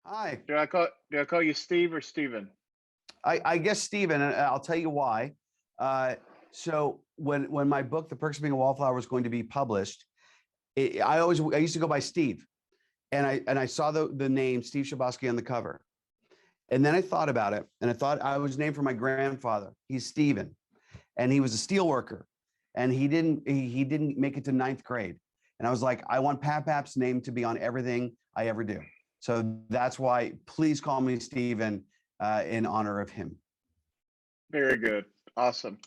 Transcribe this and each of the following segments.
Hi. Do I call you Steve or Steven? I guess Stephen, and I'll tell you why. Uh, so when my book, The Perks of Being a Wallflower, was going to be published, I used to go by Steve, and I saw the name Steve Chbosky on the cover, and then I thought about it, and I thought I was named for my grandfather. He's Stephen, and he was a steel worker, and he didn't make it to ninth grade, and I was like, I want Pap's name to be on everything I ever do. So that's why. Please call me Stephen in honor of him. Very good. Awesome.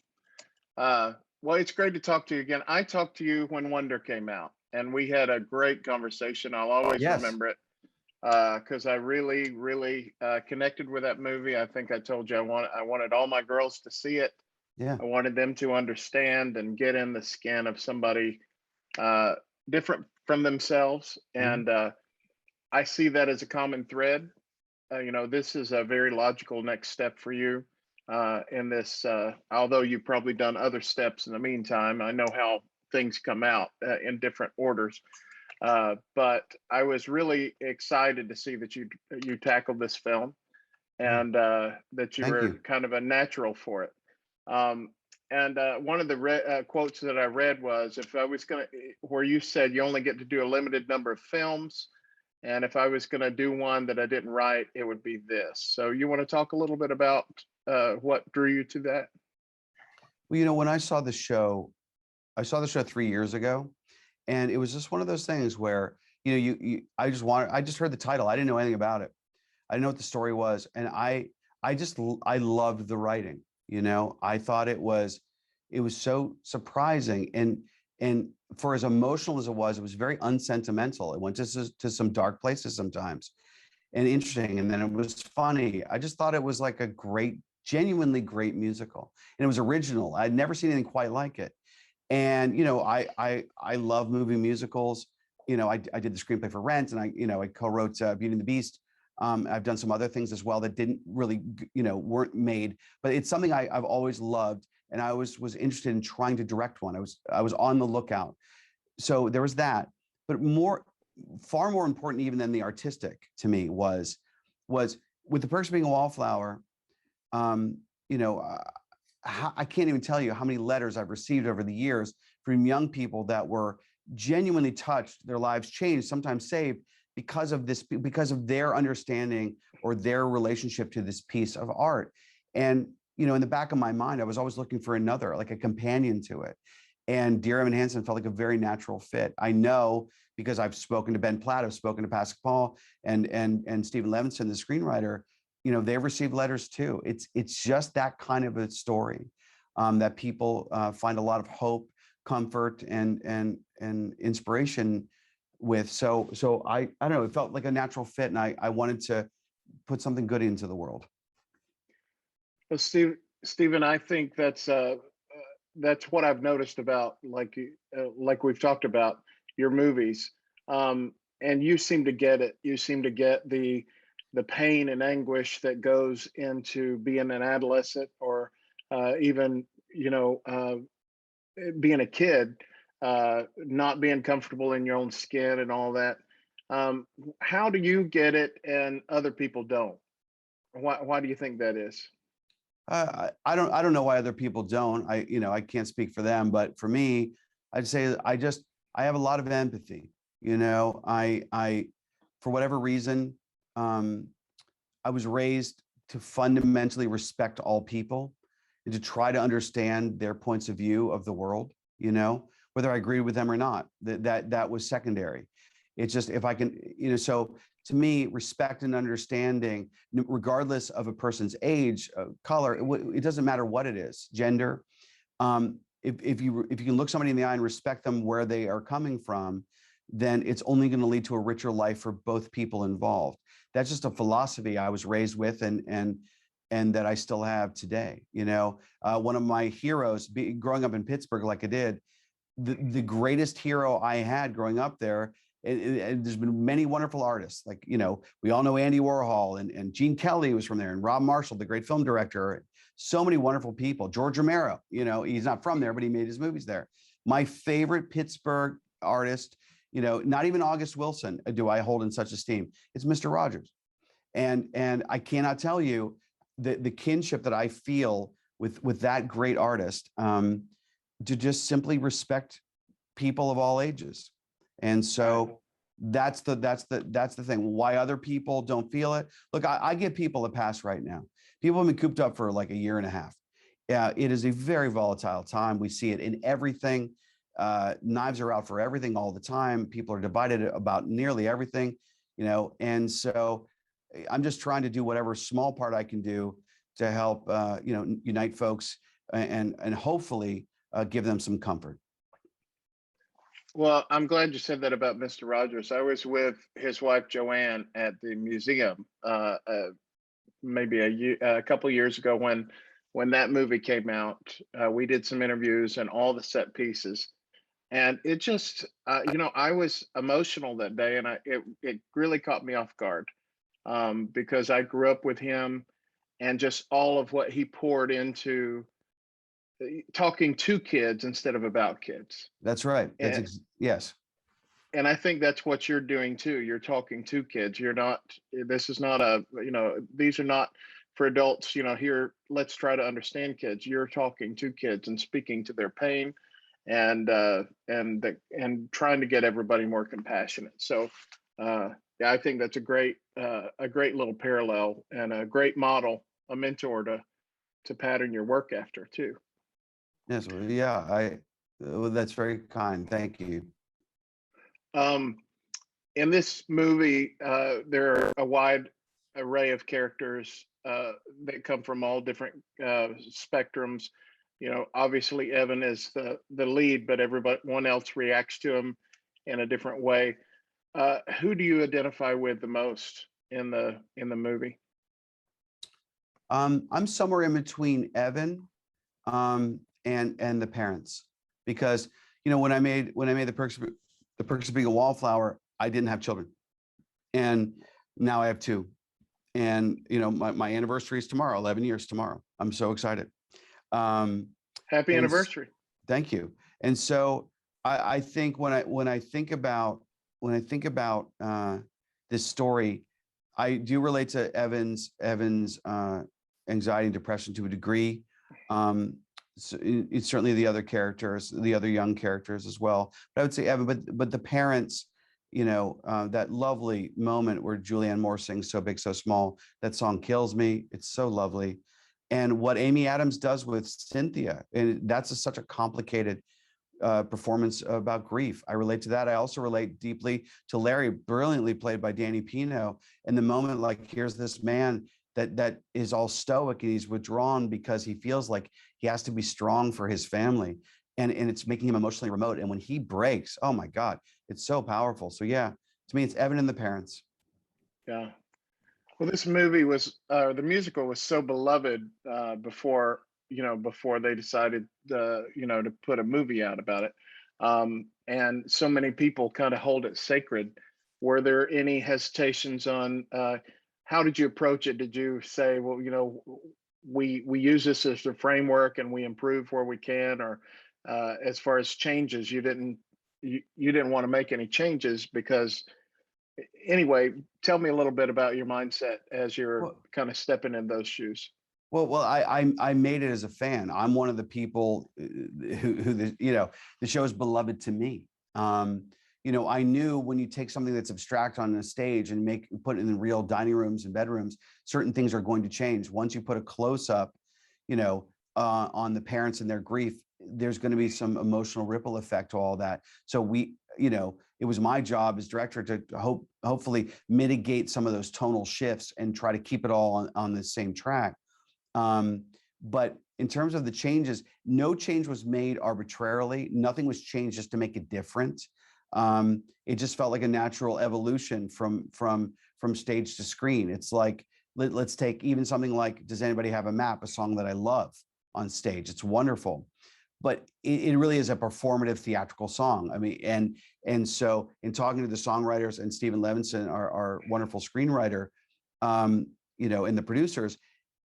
Uh, well, it's great to talk to you again. I talked to you when Wonder came out, and we had a great conversation. I'll always Yes. remember it because I really, really connected with that movie. I think I told you I wanted all my girls to see it. Yeah. I wanted them to understand and get in the skin of somebody uh, different from themselves, Mhm. and I see that as a common thread. This is a very logical next step for you in this. Although you've probably done other steps in the meantime, I know how things come out in different orders. But I was really excited to see that you tackled this film Yeah. and that you Thank were you. kind of a natural for it. Um, and one of the quotes that I read was, if I was going to, where you said you only get to do a limited number of films, and if I was going to do one that I didn't write, it would be this. So you want to talk a little bit about what drew you to that? Well, when I saw the show 3 years ago, and it was just one of those things where I just heard the title. I didn't know anything about it. I didn't know what the story was, and I loved the writing. I thought it was so surprising, and for as emotional as it was very unsentimental. It went to some dark places sometimes, and interesting, and then it was funny. I just thought it was like a great, genuinely great musical, and it was original. I'd never seen anything quite like it. And I love movie musicals. I did the screenplay for Rent, and I co-wrote Beauty and the Beast. I've done some other things as well that didn't really weren't made, but it's something I've always loved, and I was interested in trying to direct one. I was on the lookout. So there was that, but far more important even than the artistic to me was with The Perks of Being a Wallflower. Um, you know, I can't even tell you how many letters I've received over the years from young people that were genuinely touched, their lives changed, sometimes saved because of this, because of their understanding or their relationship to this piece of art. And in the back of my mind, I was always looking for another, like a companion to it. And Dear Evan Hansen felt like a very natural fit. I know because I've spoken to Ben Platt, I've spoken to Pascal Paul and Stephen Levinson, the screenwriter. They've received letters too. It's just that kind of a story that people find a lot of hope, comfort, and inspiration with. So I don't know. It felt like a natural fit, and I wanted to put something good into the world. Well, Stephen, I think that's what I've noticed about like we've talked about your movies, and you seem to get it. You seem to get the pain and anguish that goes into being an adolescent or even being a kid, not being comfortable in your own skin and all that. How do you get it and other people don't? Why do you think that is? I don't know why other people don't. I can't speak for them, but for me, I'd say I have a lot of empathy. I for whatever reason, I was raised to fundamentally respect all people and to try to understand their points of view of the world, whether I agreed with them or not. That was secondary. It's just if I can, so to me, respect and understanding, regardless of a person's age, color, it doesn't matter what it is, gender. If you can look somebody in the eye and respect them where they are coming from, then it's only going to lead to a richer life for both people involved. That's just a philosophy I was raised with, and that I still have today. One of my heroes, growing up in Pittsburgh, like I did, the greatest hero I had growing up there. And there's been many wonderful artists, like we all know Andy Warhol and Gene Kelly was from there, and Rob Marshall, the great film director. So many wonderful people. George Romero, he's not from there, but he made his movies there. My favorite Pittsburgh artist, not even August Wilson do I hold in such esteem. It's Mr. Rogers. And I cannot tell you the kinship that I feel with that great artist, to just simply respect people of all ages. And so that's the thing. Why other people don't feel it. Look, I give people a pass right now. People have been cooped up for like a year and a half. Yeah, it is a very volatile time. We see it in everything. Knives are out for everything all the time. People are divided about nearly everything, and so I'm just trying to do whatever small part I can do to help, unite folks and hopefully give them some comfort. Well, I'm glad you said that about Mr. Rogers. I was with his wife Joanne at the museum maybe a couple years ago when that movie came out. We did some interviews and all the set pieces, and it just I was emotional that day, and it really caught me off guard, because I grew up with him, and just all of what he poured into talking to kids instead of about kids. That's right. And Yes. and I think that's what you're doing too. You're talking to kids. You're not, this is not a, these are not for adults, here, let's try to understand kids. You're talking to kids and speaking to their pain, and trying to get everybody more compassionate. So yeah, I think that's a great little parallel and a great model, a mentor to pattern your work after too. Yes. Well, yeah. Well, that's very kind. Thank you. Um, in this movie, there are a wide array of characters that come from all different spectrums. Obviously Evan is the lead, but everyone else reacts to him in a different way. Who do you identify with the most in the movie? I'm somewhere in between Evan, and the parents, because when I made the Perks of Being a Wallflower, I didn't have children, and now I have two, and my anniversary is tomorrow, 11 years tomorrow. I'm so excited. Happy And anniversary. thank you. And so I think when I think about this story, I do relate to Evan's anxiety and depression to a degree. So it's certainly the other characters, the other young characters as well. But I would say Evan, but the parents, that lovely moment where Julianne Moore sings "So Big, So Small." That song kills me. It's so lovely. And what Amy Adams does with Cynthia, and that's such a complicated performance about grief. I relate to that. I also relate deeply to Larry, brilliantly played by Danny Pino. And the moment, like, here's this man that is all stoic and he's withdrawn because he feels like he has to be strong for his family, and it's making him emotionally remote. And when he breaks, oh my God, it's so powerful. So yeah, to me, it's Evan and the parents. Yeah. Well, this movie was the musical was so beloved before they decided to put a movie out about it, and so many people kind of hold it sacred. Were there any hesitations on how did you approach it? Did you say, well, we use this as a framework and we improve where we can, or as far as changes, you didn't want to make any changes because anyway, tell me a little bit about your mindset as you're Well, kind of stepping in those shoes. I made it as a fan. I'm one of the people who the show is beloved to me. I knew when you take something that's abstract on a stage and put it in real dining rooms and bedrooms, certain things are going to change. Once you put a close up, on the parents and their grief, there's going to be some emotional ripple effect to all that. So it was my job as director to hopefully mitigate some of those tonal shifts and try to keep it all on the same track. But in terms of the changes, no change was made arbitrarily. Nothing was changed just to make it different. It just felt like a natural evolution from stage to screen. It's like, let's take even something like "Does Anybody Have a Map?" a song that I love on stage. It's wonderful, but it really is a performative theatrical song. I mean, and so in talking to the songwriters and Stephen Levinson, our wonderful screenwriter, and the producers,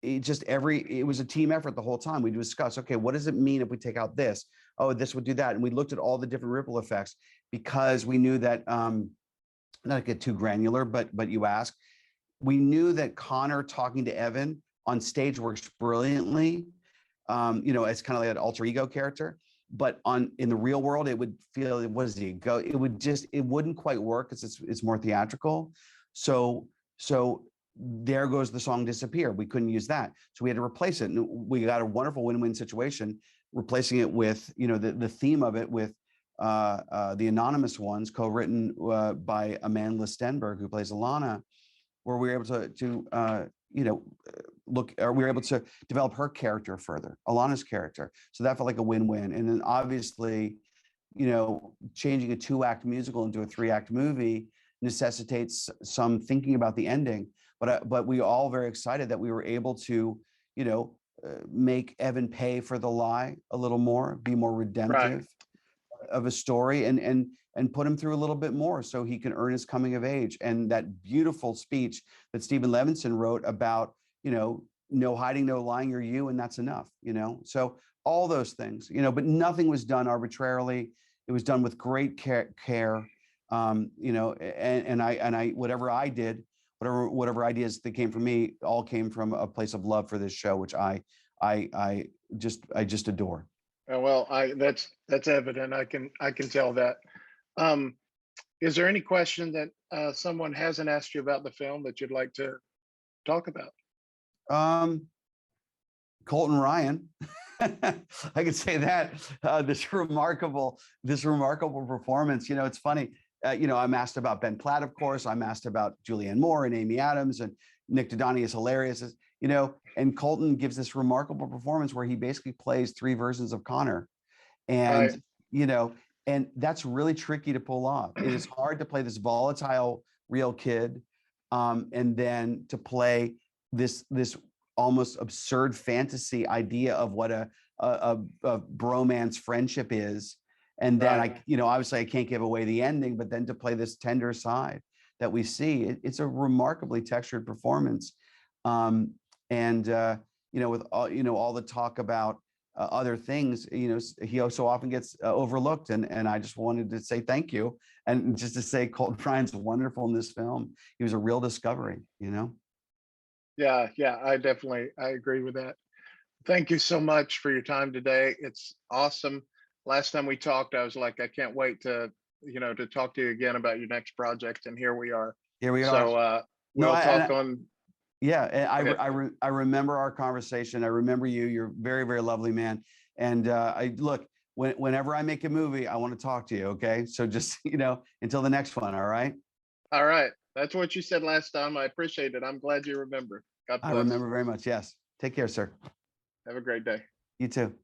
it was a team effort the whole time. We discussed, okay, what does it mean if we take out this? Oh, this would do that. And we looked at all the different ripple effects because we knew that, not to get too granular, but you ask, we knew that Connor talking to Evan on stage works brilliantly, as kind of like an alter ego character. But in the real world, it would feel, what does he go? It wouldn't quite work because it's more theatrical. So there goes the song Disappear. We couldn't use that. So we had to replace it. And we got a wonderful win-win situation, replacing it with, the theme of it with the Anonymous Ones, co-written by Amanda Stenberg, who plays Alana, where we were able to we were able to develop her character further, Alana's character. So that felt like a win-win. And then obviously, changing a 2-act musical into a 3-act movie necessitates some thinking about the ending. But we all very excited that we were able to, make Evan pay for the lie a little more, be more redemptive of a story, and put him through a little bit more so he can earn his coming of age. And that beautiful speech that Stephen Levinson wrote about, no hiding, no lying, you're you, and that's enough, So all those things, but nothing was done arbitrarily. It was done with great care. And I whatever I did, whatever ideas that came from me, all came from a place of love for this show, which I just adore. Well, that's evident. I can tell that. Is there any question that someone hasn't asked you about the film that you'd like to talk about? Colton Ryan. I could say that this remarkable performance. It's funny. I'm asked about Ben Platt, of course. I'm asked about Julianne Moore and Amy Adams, and Nick Dodani is hilarious. And Colton gives this remarkable performance where he basically plays 3 versions of Connor, and and that's really tricky to pull off. It is hard to play this volatile real kid, and then to play this almost absurd fantasy idea of what a bromance friendship is. And then obviously I can't give away the ending, but then to play this tender side that we see, it's a remarkably textured performance. With all the talk about other things, he so often gets overlooked, and I just wanted to say thank you, and just to say Colton Ryan's wonderful in this film. He was a real discovery. Yeah, I agree with that. Thank you so much for your time today. It's awesome. Last time we talked, I was like, I can't wait to talk to you again about your next project, and here we are. Here we are. So we'll talk on. Yeah, and I remember our conversation. I remember you. You're very, very lovely man. And whenever I make a movie, I want to talk to you. Okay, so just until the next one. All right. All right. That's what you said last time. I appreciate it. I'm glad you remember. God bless. I remember very much. Yes. Take care, sir. Have a great day. You too.